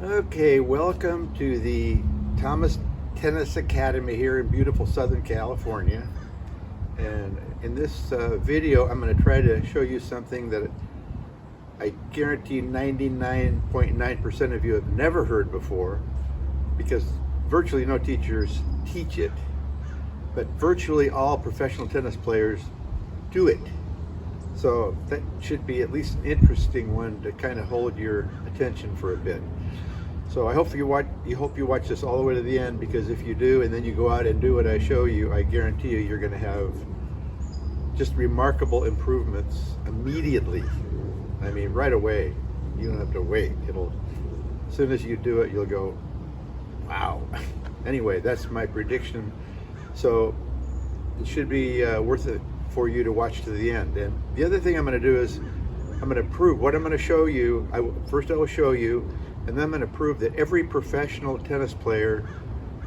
Okay, welcome to the Thomas Tennis Academy here in beautiful Southern California. And in this video, I'm going to try to show you something that I guarantee 99.9% of you have never heard before, because virtually no teachers teach it, but virtually all professional tennis players do it. So that should be at least an interesting one to kind of hold your attention for a bit. So I hope you watch this all the way to the end, because if you do and then you go out and do what I show you, I guarantee you're going to have just remarkable improvements immediately. I mean, right away. You don't have to wait. As soon as you do it, you'll go, wow. Anyway, that's my prediction. So it should be worth it for you to watch to the end. And the other thing I'm going to do is I'm going to prove what I'm going to show you. First I will show you, and then I'm going to prove that every professional tennis player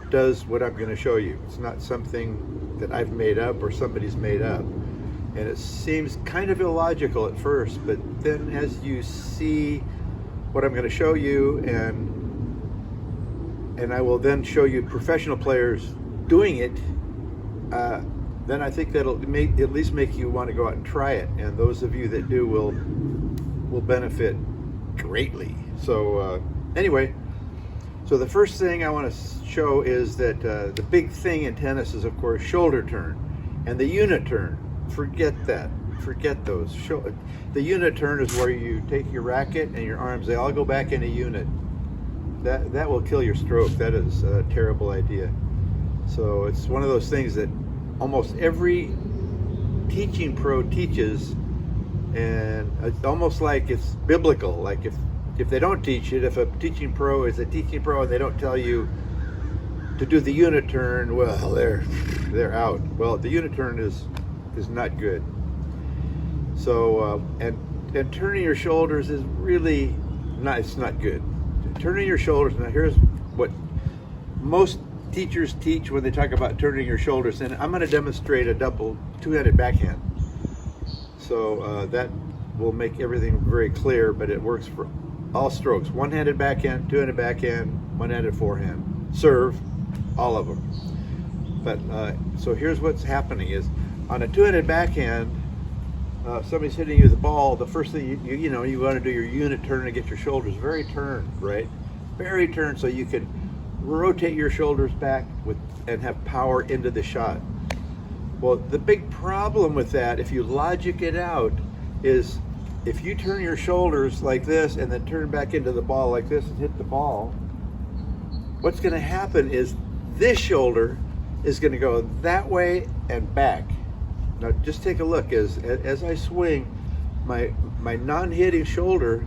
does what I'm going to show you. It's not something that I've made up or somebody's made up. And it seems kind of illogical at first, but then as you see what I'm going to show you, and I will then show you professional players doing it, then I think that'll at least make you want to go out and try it. And those of you that do will benefit greatly. So anyway, so the first thing I want to show is that the big thing in tennis is, of course, shoulder turn and the unit turn. Forget that. Forget those. The unit turn is where you take your racket and your arms, they all go back in a unit. That will kill your stroke. That is a terrible idea. So it's one of those things that almost every teaching pro teaches, and it's almost like it's biblical. Like if they don't teach it, if a teaching pro is a teaching pro and they don't tell you to do the unit turn, well, they're out. Well, the unit turn is not good. So and turning your shoulders is really not. It's not good. Turning your shoulders. Now here's what most teachers teach when they talk about turning your shoulders, and I'm going to demonstrate a double two-handed backhand. So that will make everything very clear, but it works for all strokes: one-handed backhand, two-handed backhand, one-handed forehand, serve, all of them. But so here's what's happening is, on a two-handed backhand, somebody's hitting you the ball. The first thing you want to do your unit turn to get your shoulders very turned, right? Very turned, so you can rotate your shoulders back and have power into the shot. Well, the big problem with that, if you logic it out, is if you turn your shoulders like this and then turn back into the ball like this and hit the ball, what's going to happen is this shoulder is going to go that way and back. Now just take a look. As I swing, my non-hitting shoulder,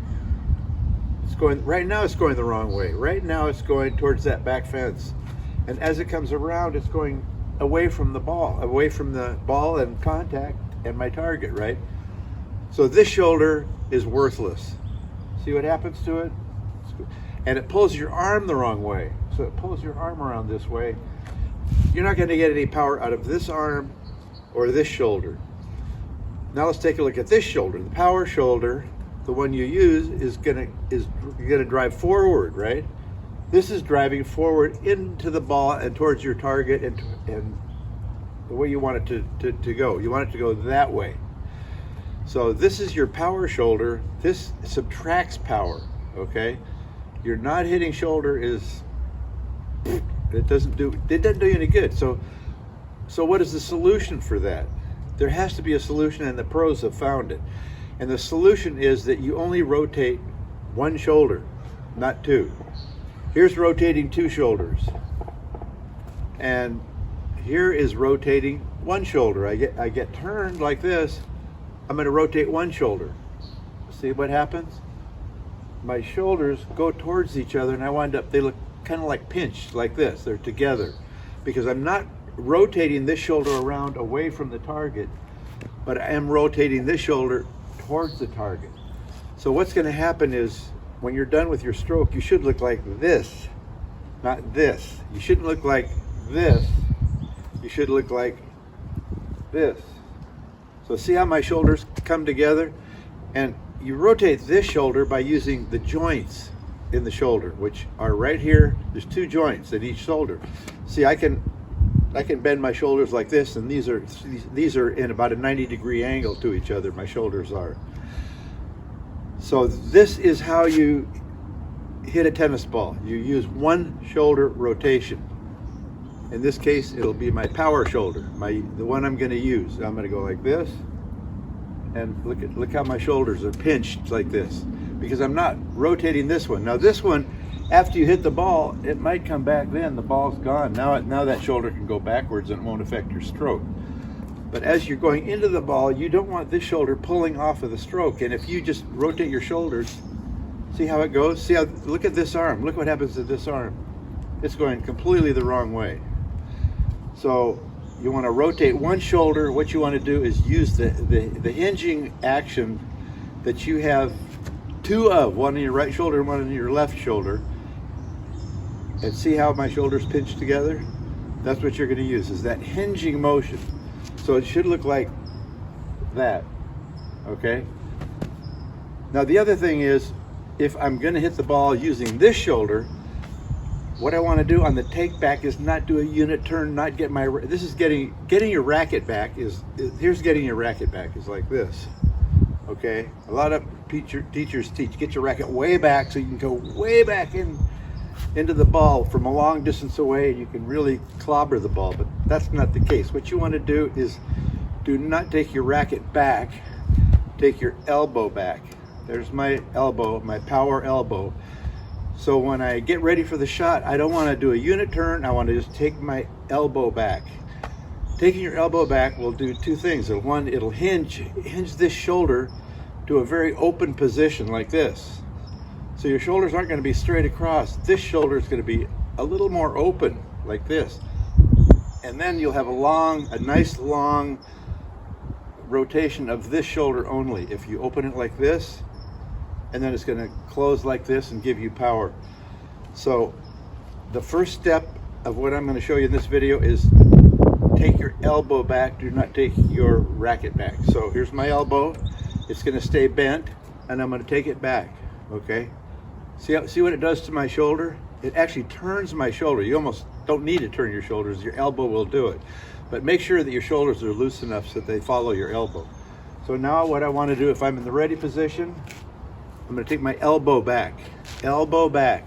right now it's going the wrong way. Right now it's going towards that back fence. And as it comes around, it's going away from the ball and contact and my target, right? So this shoulder is worthless. See what happens to it? And it pulls your arm the wrong way. So it pulls your arm around this way. You're not going to get any power out of this arm or this shoulder. Now let's take a look at this shoulder. The power shoulder, the one you use, is gonna drive forward, right? This is driving forward into the ball and towards your target and the way you want it to go. You want it to go that way. So this is your power shoulder. This subtracts power, okay? Your not hitting shoulder it doesn't do you any good. So what is the solution for that? There has to be a solution, and the pros have found it. And the solution is that you only rotate one shoulder, not two. Here's rotating two shoulders. And here is rotating one shoulder. I get turned like this. I'm going to rotate one shoulder. See what happens? My shoulders go towards each other, and they look kind of like pinched like this. They're together because I'm not rotating this shoulder around away from the target, but I am rotating this shoulder towards the target. So what's going to happen is, when you're done with your stroke, you should look like this, not this. You shouldn't look like this. You should look like this. So see how my shoulders come together? And you rotate this shoulder by using the joints. in the shoulder, which are right here. There's 2 joints in each shoulder. See, I can bend my shoulders like this, and these are in about a 90-degree angle to each other. My shoulders are. So this is how you hit a tennis ball. You use one shoulder rotation. In this case, it'll be my power shoulder, the one I'm going to use. I'm going to go like this, and look how my shoulders are pinched like this, because I'm not rotating this one. Now this one, after you hit the ball, it might come back. Then the ball's gone. Now that shoulder can go backwards and it won't affect your stroke. But as you're going into the ball, you don't want this shoulder pulling off of the stroke. And if you just rotate your shoulders, see how it goes? See how? Look at this arm. Look what happens to this arm. It's going completely the wrong way. So you want to rotate one shoulder. What you want to do is use the hinging action that you have 2 of, one in your right shoulder and one in your left shoulder. And see how my shoulders pinch together? That's what you're going to use, is that hinging motion. So it should look like that, okay? Now the other thing is, if I'm going to hit the ball using this shoulder, what I want to do on the take back is not do a unit turn, not get my, this is getting your racket back here's getting your racket back is like this, okay? A lot of teachers teach, get your racket way back so you can go way back into the ball from a long distance away, and you can really clobber the ball, but that's not the case. What you want to do is do not take your racket back, take your elbow back. There's my elbow, my power elbow. So when I get ready for the shot, I don't want to do a unit turn. I want to just take my elbow back. Taking your elbow back will do 2 things. One, it'll hinge this shoulder to a very open position like this. So your shoulders aren't going to be straight across. This shoulder is going to be a little more open like this. And then you'll have a nice long rotation of this shoulder only. If you open it like this, and then it's going to close like this and give you power. So the first step of what I'm going to show you in this video is take your elbow back. Do not take your racket back. So here's my elbow. It's going to stay bent, and I'm going to take it back, okay? See what it does to my shoulder? It actually turns my shoulder. You almost don't need to turn your shoulders. Your elbow will do it. But make sure that your shoulders are loose enough so that they follow your elbow. So now what I want to do, if I'm in the ready position, I'm going to take my elbow back. Elbow back.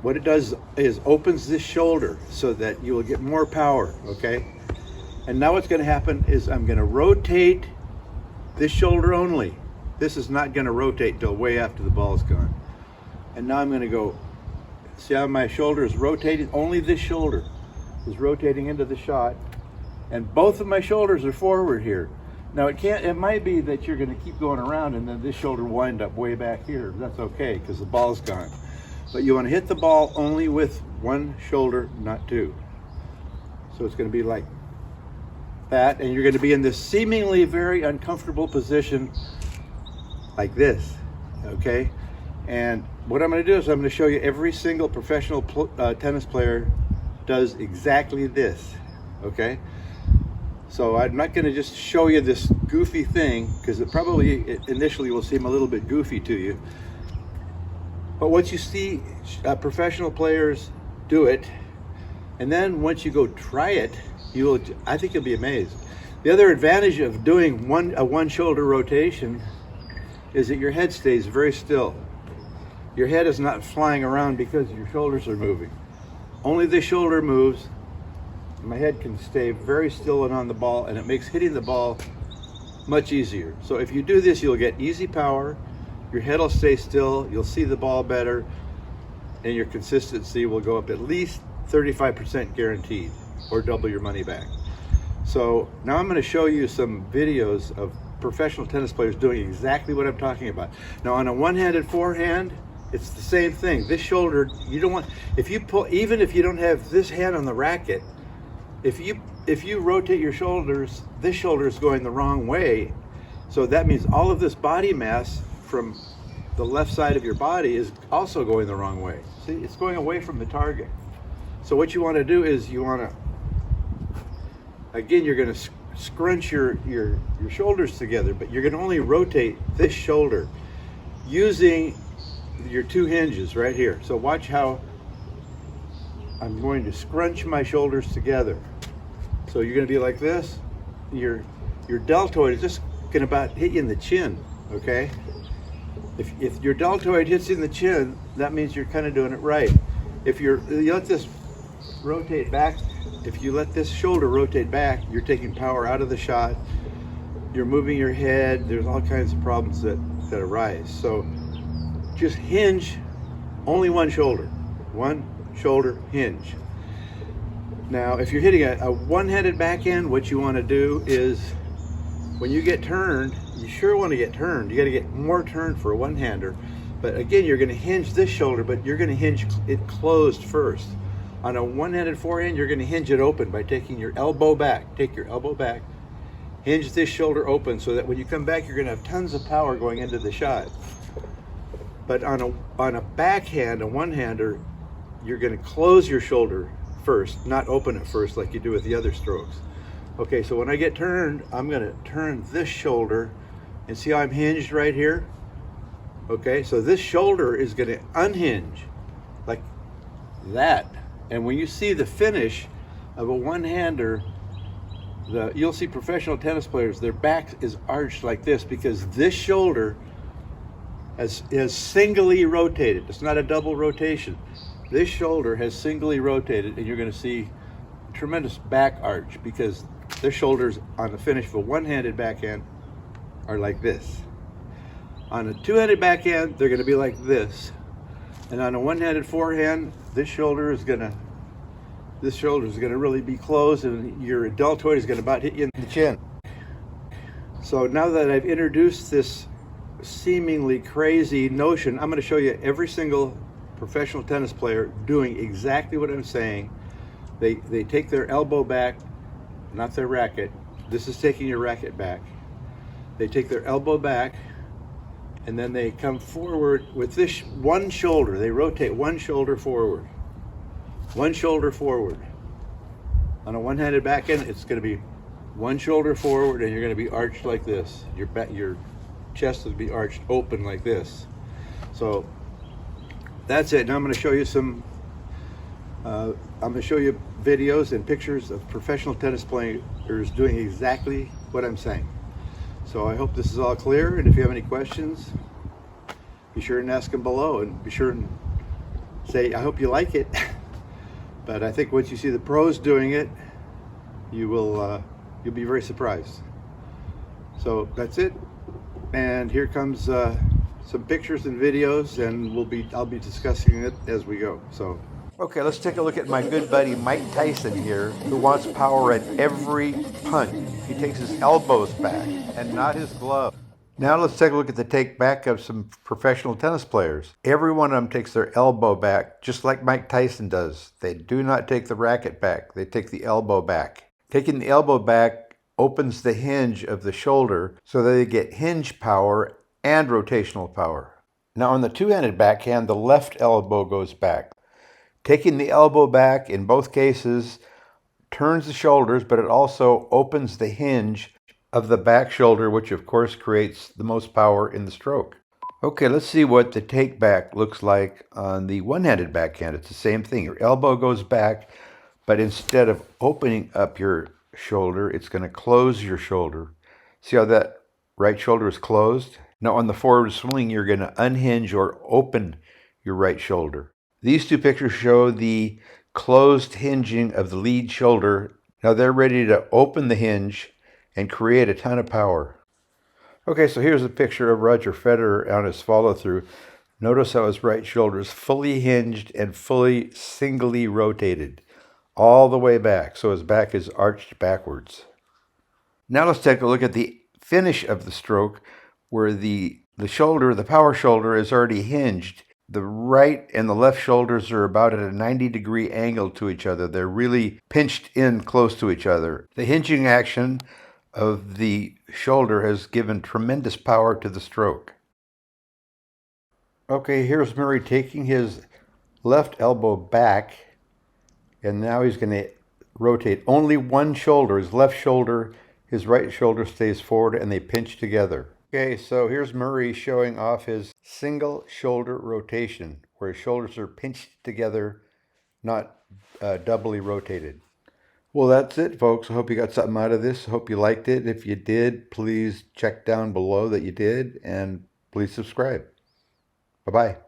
What it does is opens this shoulder so that you will get more power, okay? And now what's going to happen is I'm going to rotate this shoulder only. This is not going to rotate till way after the ball's gone. And now I'm going to go, see how my shoulder is rotating? Only this shoulder is rotating into the shot. And both of my shoulders are forward here. Now it might be that you're going to keep going around and then this shoulder will wind up way back here. That's okay, because the ball's gone. But you want to hit the ball only with one shoulder, not 2. So it's going to be like that, and you're going to be in this seemingly very uncomfortable position like this, okay? And what I'm going to do is I'm going to show you every single professional tennis player does exactly this, okay? So I'm not going to just show you this goofy thing, because it probably initially will seem a little bit goofy to you. But once you see professional players do it, and then once you go try it, I think you'll be amazed. The other advantage of doing a one shoulder rotation is that your head stays very still. Your head is not flying around because your shoulders are moving. Only this shoulder moves. My head can stay very still and on the ball, and it makes hitting the ball much easier. So if you do this, you'll get easy power, your head will stay still, you'll see the ball better, and your consistency will go up at least 35% guaranteed, or double your money back. So now I'm going to show you some videos of professional tennis players doing exactly what I'm talking about. Now on a one-handed forehand, it's the same thing. This shoulder, you don't want, if you pull, even if you don't have this hand on the racket, if you rotate your shoulders, this shoulder is going the wrong way. So that means all of this body mass from the left side of your body is also going the wrong way. See, it's going away from the target. So what you want to do is you want to, again, you're going to scrunch your shoulders together, but you're going to only rotate this shoulder using your two hinges right here. So watch how I'm going to scrunch my shoulders together. So you're going to be like this. Your deltoid is just going to about hit you in the chin, okay? If your deltoid hits you in the chin, that means you're kind of doing it right. If you let this rotate back, if you let this shoulder rotate back, you're taking power out of the shot. You're moving your head. There's all kinds of problems that arise. So just hinge only one shoulder hinge. Now, if you're hitting a one-handed backhand, what you want to do is when you get turned, you sure want to get turned. You got to get more turned for a one-hander. But again, you're going to hinge this shoulder, but you're going to hinge it closed first. On a one-handed forehand, you're going to hinge it open by taking your elbow back. Take your elbow back, hinge this shoulder open so that when you come back, you're going to have tons of power going into the shot. But on a backhand, a one-hander, you're going to close your shoulder first, not open it first like you do with the other strokes. Okay, so when I get turned, I'm going to turn this shoulder and see how I'm hinged right here? Okay, so this shoulder is going to unhinge like that. And when you see the finish of a one-hander, you'll see professional tennis players, their back is arched like this because this shoulder has singly rotated. It's not a double rotation. This shoulder has singly rotated, and you're going to see tremendous back arch because their shoulders on the finish of a one-handed backhand are like this. On a two-handed backhand, they're going to be like this. And on a one-handed forehand, this shoulder is going to really be closed, and your deltoid is going to about hit you in the chin. So now that I've introduced this seemingly crazy notion, I'm going to show you every single professional tennis player doing exactly what I'm saying. They take their elbow back, not their racket. This is taking your racket back. They take their elbow back, and then they come forward with this one shoulder. They rotate one shoulder forward. One shoulder forward. On a one-handed backhand, it's going to be one shoulder forward, and you're going to be arched like this. Your chest will be arched open like this. So that's it. Now I'm going to show you I'm going to show you videos and pictures of professional tennis players doing exactly what I'm saying. So I hope this is all clear, and if you have any questions, be sure and ask them below, and be sure and say, I hope you like it. But I think once you see the pros doing it, you'll be very surprised. So that's it. And here comes some pictures and videos, and I'll be discussing it as we go. So, okay, let's take a look at my good buddy Mike Tyson here, who wants power at every punch. He takes his elbows back and not his glove. Now let's take a look at the take back of some professional tennis players. Every one of them takes their elbow back, just like Mike Tyson does. They do not take the racket back. They take the elbow back. Taking the elbow back opens the hinge of the shoulder so that they get hinge power and rotational power. Now on the two-handed backhand, the left elbow goes back. Taking the elbow back in both cases turns the shoulders, but it also opens the hinge of the back shoulder, which of course creates the most power in the stroke. Okay, let's see what the take back looks like on the one-handed backhand. It's the same thing. Your elbow goes back, but instead of opening up your shoulder, it's going to close your shoulder. See how that right shoulder is closed? Now on the forward swing, you're going to unhinge or open your right shoulder. These two pictures show the closed hinging of the lead shoulder. Now they're ready to open the hinge and create a ton of power. Okay, so here's a picture of Roger Federer on his follow-through. Notice how his right shoulder is fully hinged and fully singly rotated all the way back, so his back is arched backwards. Now let's take a look at the finish of the stroke, where the shoulder, the power shoulder, is already hinged. The right and the left shoulders are about at a 90-degree angle to each other. They're really pinched in close to each other. The hinging action of the shoulder has given tremendous power to the stroke. Okay, here's Murray taking his left elbow back, and now he's going to rotate only one shoulder. His left shoulder, his right shoulder stays forward, and they pinch together. Okay, so here's Murray showing off his single shoulder rotation, where his shoulders are pinched together, not doubly rotated. Well, that's it, folks. I hope you got something out of this. I hope you liked it. If you did, please check down below that you did, and please subscribe. Bye-bye.